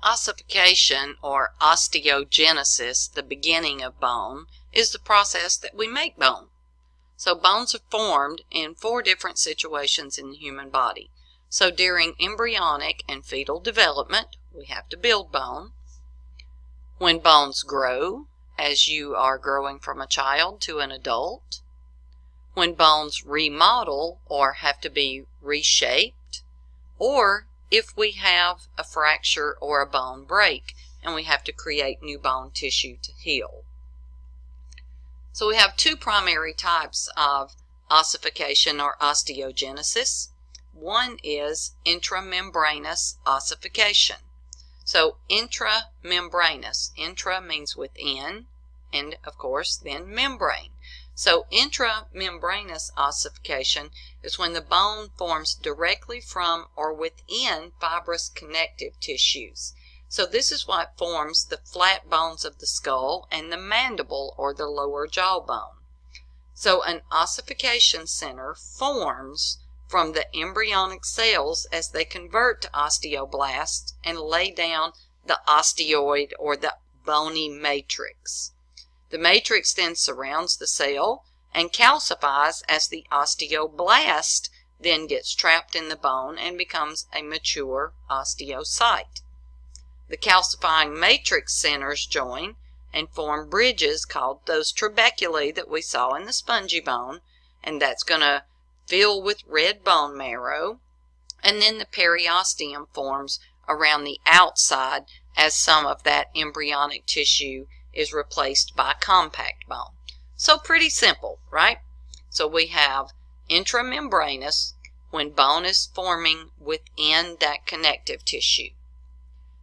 Ossification or osteogenesis, the beginning of bone, is the process that we make bone. So bones are formed in 4 different situations in the human body. So during embryonic and fetal development, we have to build bone. When bones grow, as you are growing from a child to an adult. When bones remodel or have to be reshaped, or if we have a fracture or a bone break and we have to create new bone tissue to heal. So we have 2 primary types of ossification or osteogenesis. One is intramembranous ossification. So intramembranous, intra means within, and of course then membrane. So intramembranous ossification is when the bone forms directly from or within fibrous connective tissues. So this is what forms the flat bones of the skull and the mandible or the lower jawbone. So an ossification center forms from the embryonic cells as they convert to osteoblasts and lay down the osteoid or the bony matrix. The matrix then surrounds the cell and calcifies as the osteoblast then gets trapped in the bone and becomes a mature osteocyte. The calcifying matrix centers join and form bridges called those trabeculae that we saw in the spongy bone, and that's going to fill with red bone marrow. And then the periosteum forms around the outside as some of that embryonic tissue is replaced by compact bone. So pretty simple, right? So we have intramembranous when bone is forming within that connective tissue.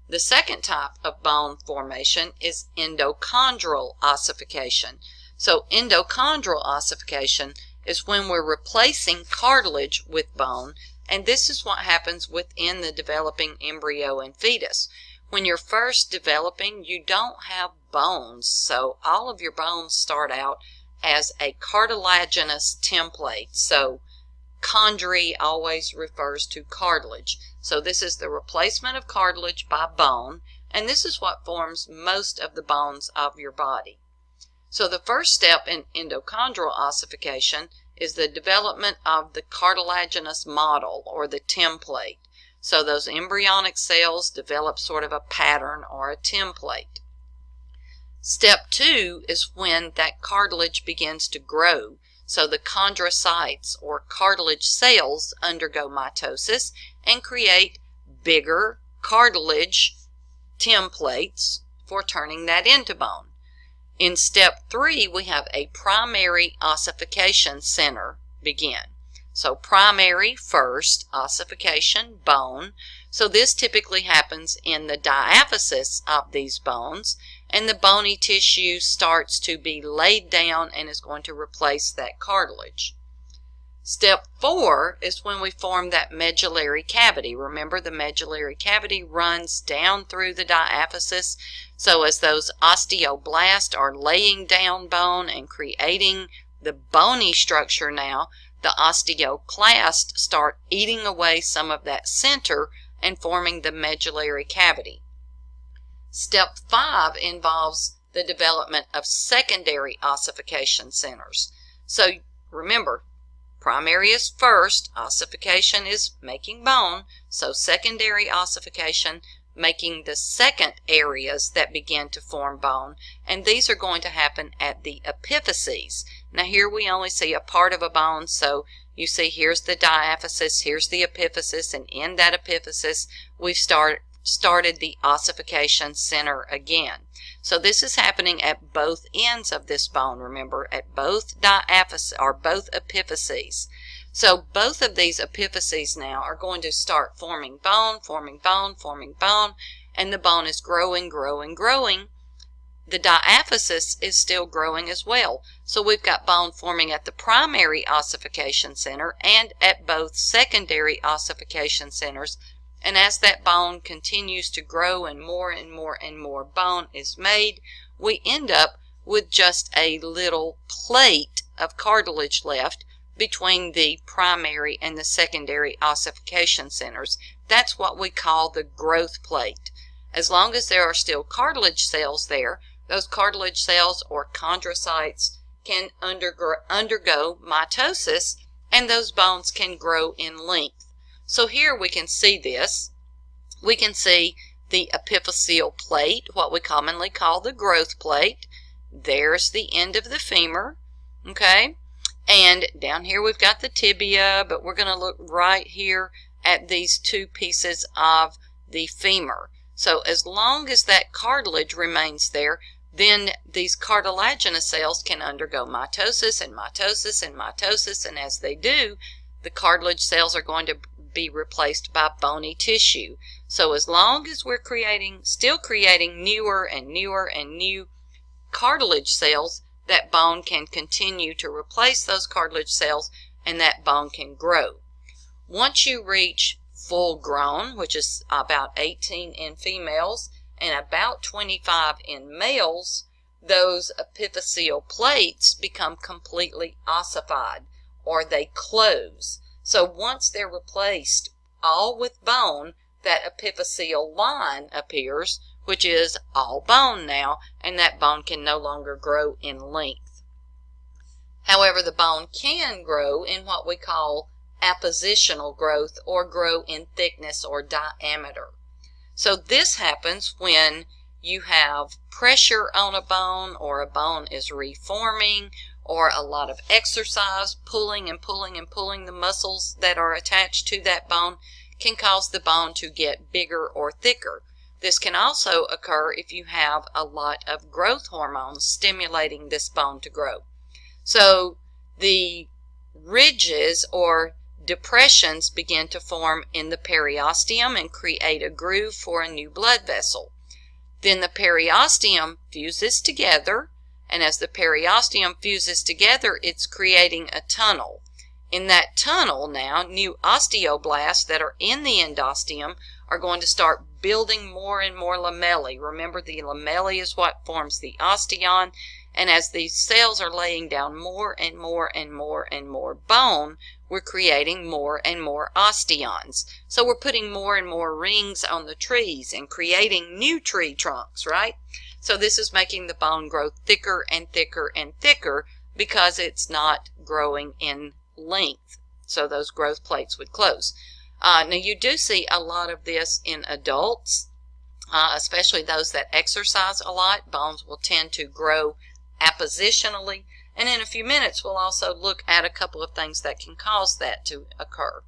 The second type of bone formation is endochondral ossification. So endochondral ossification is when we're replacing cartilage with bone, and this is what happens within the developing embryo and fetus. When you're first developing, you don't have bones, so all of your bones start out as a cartilaginous template. So chondri always refers to cartilage. So this is the replacement of cartilage by bone, and this is what forms most of the bones of your body. So the first step in endochondral ossification is the development of the cartilaginous model or the template. So those embryonic cells develop sort of a pattern or a template. Step 2 is when that cartilage begins to grow. So the chondrocytes or cartilage cells undergo mitosis and create bigger cartilage templates for turning that into bone. In step 3, we have a primary ossification center begin. So primary first, ossification, bone. So this typically happens in the diaphysis of these bones, and the bony tissue starts to be laid down and is going to replace that cartilage. Step 4 is when we form that medullary cavity. Remember, the medullary cavity runs down through the diaphysis. So as those osteoblasts are laying down bone and creating the bony structure now, the osteoclasts start eating away some of that center and forming the medullary cavity. Step 5 involves the development of secondary ossification centers. So remember, primary is first, ossification is making bone, so secondary ossification making the second areas that begin to form bone, and these are going to happen at the epiphyses. Now here we only see a part of a bone, so you see here's the diaphysis, here's the epiphysis, and in that epiphysis we've started the ossification center again. So this is happening at both ends of this bone, remember, at both diaphyses or both epiphyses. So both of these epiphyses now are going to start forming bone, forming bone, forming bone, and the bone is growing, growing, growing. The diaphysis is still growing as well. So we've got bone forming at the primary ossification center and at both secondary ossification centers. And as that bone continues to grow and more and more and more bone is made, we end up with just a little plate of cartilage left between the primary and the secondary ossification centers. That's what we call the growth plate. As long as there are still cartilage cells there, those cartilage cells or chondrocytes can undergo mitosis, and those bones can grow in length. So here we can see this. We can see the epiphyseal plate, what we commonly call the growth plate. There's the end of the femur, okay? And down here we've got the tibia, but we're going to look right here at these two pieces of the femur. So as long as that cartilage remains there, then these cartilaginous cells can undergo mitosis and mitosis and mitosis, and as they do, the cartilage cells are going to be replaced by bony tissue. So as long as we're still creating newer and newer and new cartilage cells, that bone can continue to replace those cartilage cells, and that bone can grow. Once you reach full grown, which is about 18 in females and about 25 in males, those epiphyseal plates become completely ossified, or they close. So once they're replaced all with bone, that epiphyseal line appears, which is all bone now, and that bone can no longer grow in length. However, the bone can grow in what we call appositional growth, or grow in thickness or diameter. So this happens when you have pressure on a bone, or a bone is reforming, or a lot of exercise, pulling and pulling and pulling the muscles that are attached to that bone can cause the bone to get bigger or thicker. This can also occur if you have a lot of growth hormones stimulating this bone to grow. So the ridges or depressions begin to form in the periosteum and create a groove for a new blood vessel. Then the periosteum fuses together, and as the periosteum fuses together, it's creating a tunnel. In that tunnel now, new osteoblasts that are in the endosteum are going to start building more and more lamellae. Remember, the lamellae is what forms the osteon, and as these cells are laying down more and more and more and more bone, we're creating more and more osteons. So we're putting more and more rings on the trees and creating new tree trunks, right? So this is making the bone grow thicker and thicker and thicker because it's not growing in length. So those growth plates would close. Now you do see a lot of this in adults, especially those that exercise a lot. Bones will tend to grow appositionally, and in a few minutes we'll also look at a couple of things that can cause that to occur.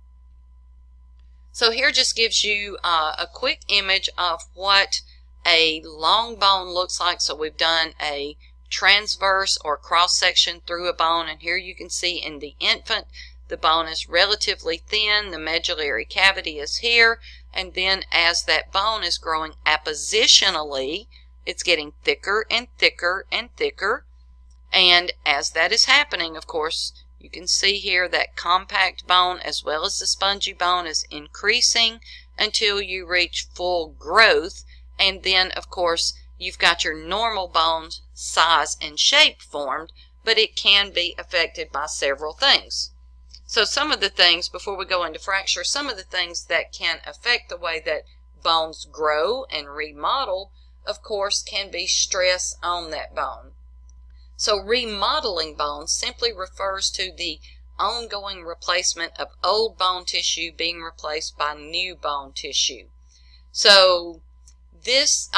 So here just gives you a quick image of what a long bone looks like. So we've done a transverse or cross section through a bone, and here you can see in the infant the bone is relatively thin, the medullary cavity is here, and then as that bone is growing appositionally, it's getting thicker and thicker and thicker. And as that is happening, of course, you can see here that compact bone as well as the spongy bone is increasing until you reach full growth. And then, of course, you've got your normal bone size and shape formed, but it can be affected by several things. So some of the things, before we go into fracture, some of the things that can affect the way that bones grow and remodel, of course, can be stress on that bone. So remodeling bones simply refers to the ongoing replacement of old bone tissue being replaced by new bone tissue. So this,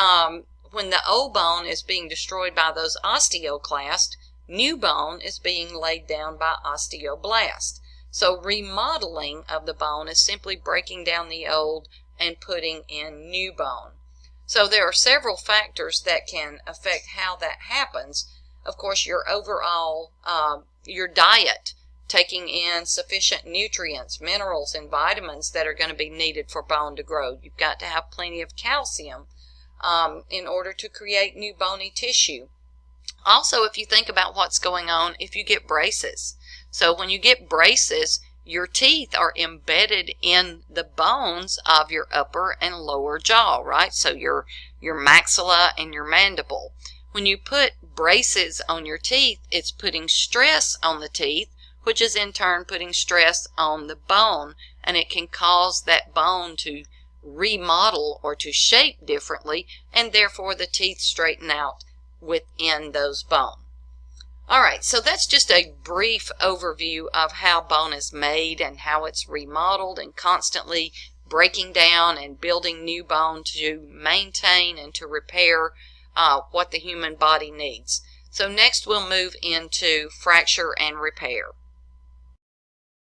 when the old bone is being destroyed by those osteoclasts, new bone is being laid down by osteoblasts. So remodeling of the bone is simply breaking down the old and putting in new bone. So there are several factors that can affect how that happens. Of course, your overall, your diet, taking in sufficient nutrients, minerals, and vitamins that are going to be needed for bone to grow. You've got to have plenty of calcium in order to create new bony tissue. Also, if you think about what's going on if you get braces. So when you get braces, your teeth are embedded in the bones of your upper and lower jaw, right? So your maxilla and your mandible. When you put braces on your teeth, it's putting stress on the teeth, which is in turn putting stress on the bone, and it can cause that bone to remodel or to shape differently, and therefore the teeth straighten out within those bone. All right, so that's just a brief overview of how bone is made and how it's remodeled and constantly breaking down and building new bone to maintain and to repair what the human body needs. So next we'll move into fracture and repair.